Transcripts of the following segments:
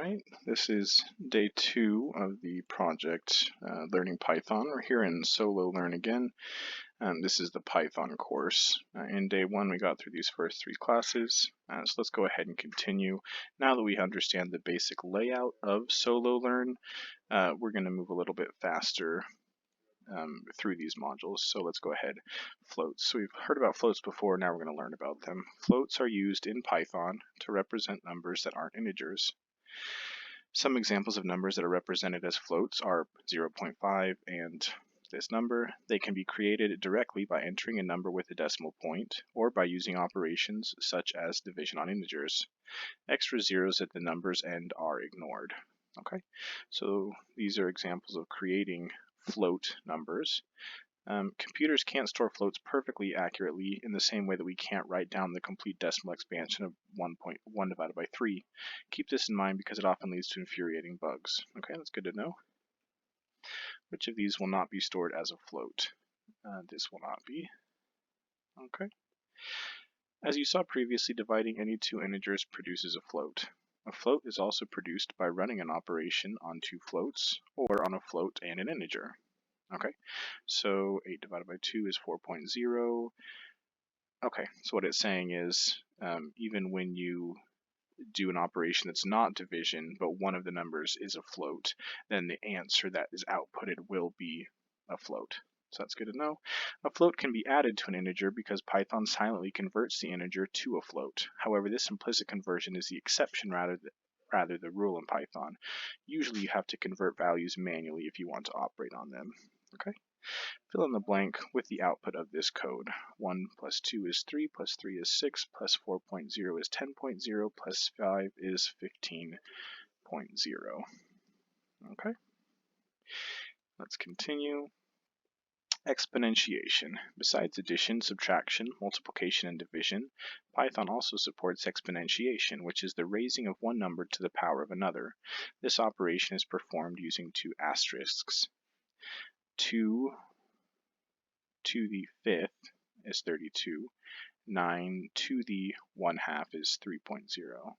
Alright, this is day 2 of the project Learning Python. We're here in Solo Learn again. This is the Python course. In day 1 we got through these first 3 classes, so let's go ahead and continue. Now that we understand the basic layout of Solo Learn, we're going to move a little bit faster through these modules. So let's go ahead. Floats. So we've heard about floats before, now we're going to learn about them. Floats are used in Python to represent numbers that aren't integers. Some examples of numbers that are represented as floats are 0.5 and this number. They can be created directly by entering a number with a decimal point or by using operations such as division on integers. Extra zeros at the number's end are ignored. Okay, so these are examples of creating float numbers. Computers can't store floats perfectly accurately in the same way that we can't write down the complete decimal expansion of 1.1 divided by 3. Keep this in mind because it often leads to infuriating bugs. Okay, that's good to know. Which of these will not be stored as a float? This will not be. Okay. As you saw previously, dividing any two integers produces a float. A float is also produced by running an operation on two floats or on a float and an integer. Okay, so 8 divided by 2 is 4.0. Okay, so what it's saying is even when you do an operation that's not division, but one of the numbers is a float, then the answer that is outputted will be a float. So that's good to know. A float can be added to an integer because Python silently converts the integer to a float. However, this implicit conversion is the exception rather the rule in Python. Usually you have to convert values manually if you want to operate on them. Okay. Fill in the blank with the output of this code. 1 plus 2 is 3, plus 3 is 6, plus 4.0 is 10.0, plus 5 is 15.0. Okay. Let's continue. Exponentiation. Besides addition, subtraction, multiplication, and division, Python also supports exponentiation, which is the raising of one number to the power of another. This operation is performed using two asterisks. 2 to the 5th is 32. 9 to the 1/2 is 3.0.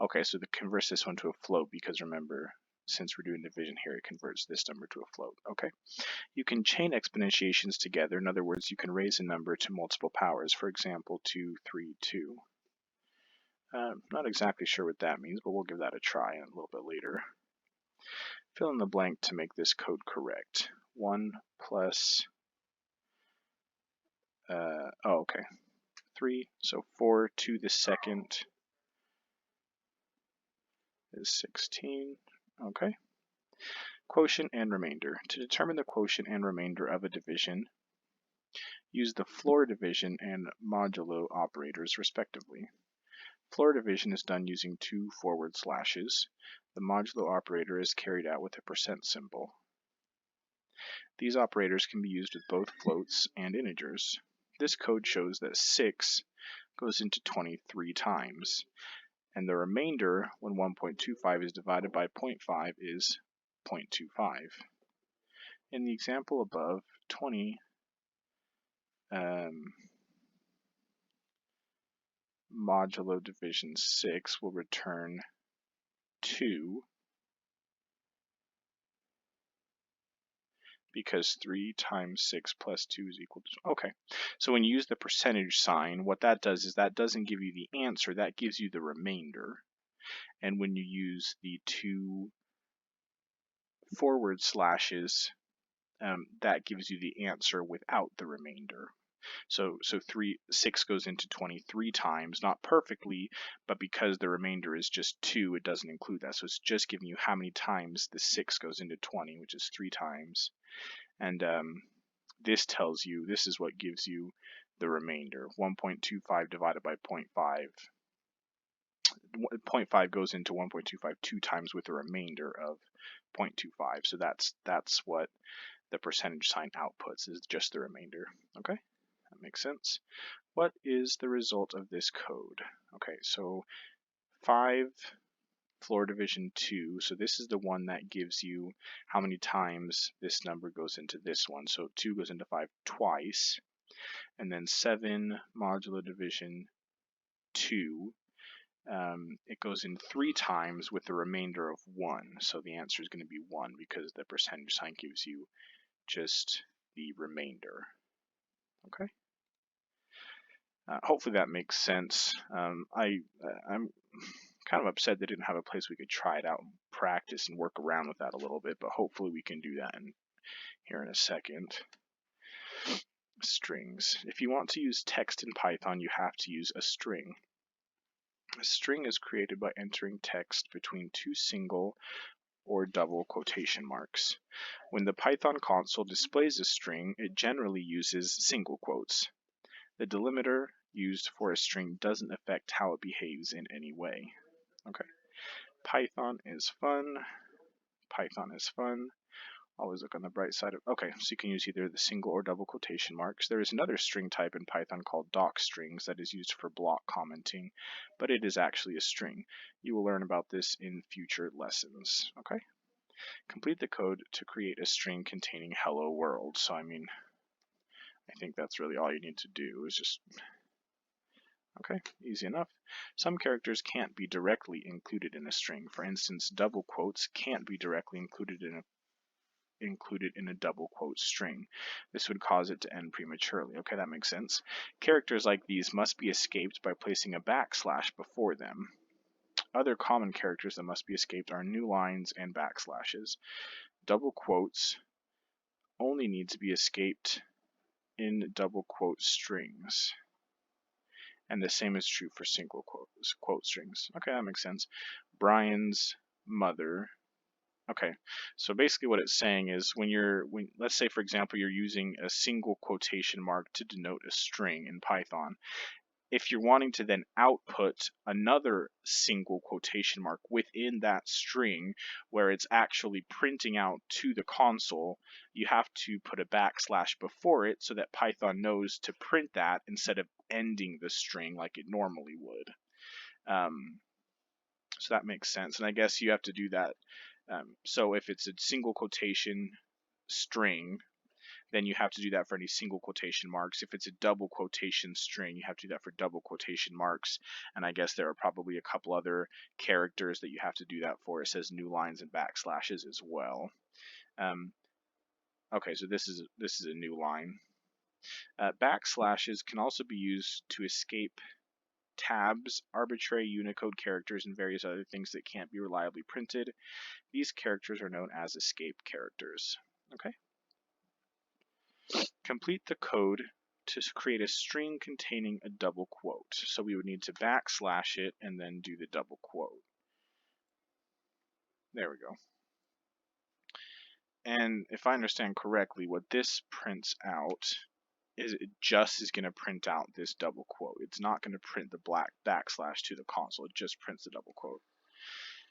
Okay, so converts this one to a float because remember, since we're doing division here, it converts this number to a float. Okay. You can chain exponentiations together. In other words, you can raise a number to multiple powers. For example, 2, 3, 2. Not exactly sure what that means, but we'll give that a try a little bit later. Fill in the blank to make this code correct. 1 plus, okay, 3, so 4 to the 2nd is 16, okay. Quotient and remainder. To determine the quotient and remainder of a division, use the floor division and modulo operators respectively. Floor division is done using two forward slashes. The modulo operator is carried out with a percent symbol. These operators can be used with both floats and integers. This code shows that 6 goes into 23 times, and the remainder when 1.25 is divided by 0.5 is 0.25. In the example above, 20 modulo division 6 will return 2 because 3 times 6 plus 2 is equal to, okay. So when you use the percentage sign, what that does is that doesn't give you the answer, that gives you the remainder. And when you use the two forward slashes, that gives you the answer without the remainder. So 6 goes into 23 times, not perfectly, but because the remainder is just 2, it doesn't include that. So it's just giving you how many times the 6 goes into 20, which is 3 times. And this tells you, this is what gives you the remainder. 1.25 divided by 0.5. 0.5 goes into 1.25 2 times with a remainder of 0.25. So that's what the percentage sign outputs, is just the remainder. Okay, that makes sense. What is the result of this code? Okay, so 5 floor division 2, so this is the one that gives you how many times this number goes into this one. So 2 goes into 5 twice, and then 7 modulo division 2 it goes in 3 times with a remainder of 1. So the answer is going to be 1 because the percentage sign gives you just the remainder. Okay. Hopefully that makes sense. I'm kind of upset they didn't have a place we could try it out and practice and work around with that a little bit, but hopefully we can do that here in a second. Strings. If you want to use text in Python, you have to use a string. A string is created by entering text between 2 single or double quotation marks. When the Python console displays a string, it generally uses single quotes. The delimiter used for a string doesn't affect how it behaves in any way. Okay. Python is fun. Python is fun. Always look on the bright side of, okay, so you can use either the single or double quotation marks. There is another string type in Python called docstrings that is used for block commenting, but it is actually a string. You will learn about this in future lessons, okay? Complete the code to create a string containing hello world. So, I think that's really all you need to do is just, okay, easy enough. Some characters can't be directly included in a string. For instance, double quotes can't be directly included in a double quote string. This would cause it to end prematurely. Okay, that makes sense. Characters like these must be escaped by placing a backslash before them. Other common characters that must be escaped are new lines and backslashes. Double quotes only need to be escaped in double quote strings. And the same is true for single quote strings. Okay, that makes sense. Brian's mother. Okay, so basically what it's saying is let's say for example you're using a single quotation mark to denote a string in Python. If you're wanting to then output another single quotation mark within that string where it's actually printing out to the console, you have to put a backslash before it so that Python knows to print that instead of ending the string like it normally would. So that makes sense, and I guess you have to do that. So if it's a single quotation string, then you have to do that for any single quotation marks. If it's a double quotation string, you have to do that for double quotation marks. And I guess there are probably a couple other characters that you have to do that for. It says new lines and backslashes as well. Okay, so this is a new line. Backslashes can also be used to escape tabs, arbitrary Unicode characters, and various other things that can't be reliably printed. These characters are known as escape characters. Okay. Complete the code to create a string containing a double quote. So we would need to backslash it and then do the double quote. There we go. And if I understand correctly, what this prints out is it just is going to print out this double quote. It's not going to print the black backslash to the console. It just prints the double quote,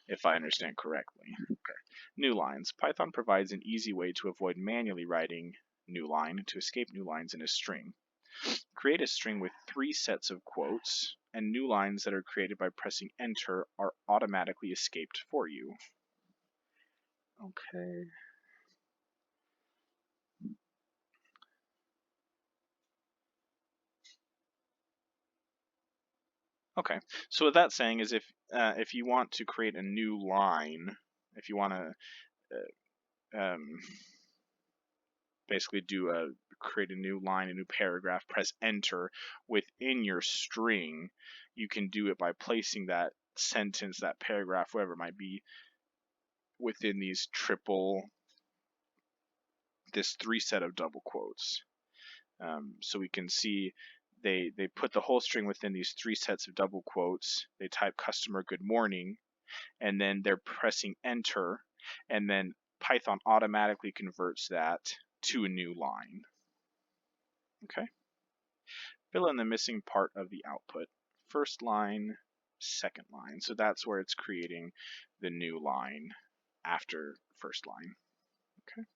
if I understand correctly. Okay. New lines. Python provides an easy way to avoid manually writing new line to escape new lines in a string. Create a string with 3 sets of quotes, and new lines that are created by pressing enter are automatically escaped for you. Okay. Okay, so what that's saying is if you want to create a new line, if you want to basically create a new line, a new paragraph, press enter within your string, you can do it by placing that sentence, that paragraph, whatever it might be, within this 3 set of double quotes. So we can see they put the whole string within these 3 sets of double quotes. They type customer good morning, and then they're pressing enter, and then Python automatically converts that to a new line. Okay. Fill in the missing part of the output. First line, second line. So that's where it's creating the new line after first line. Okay.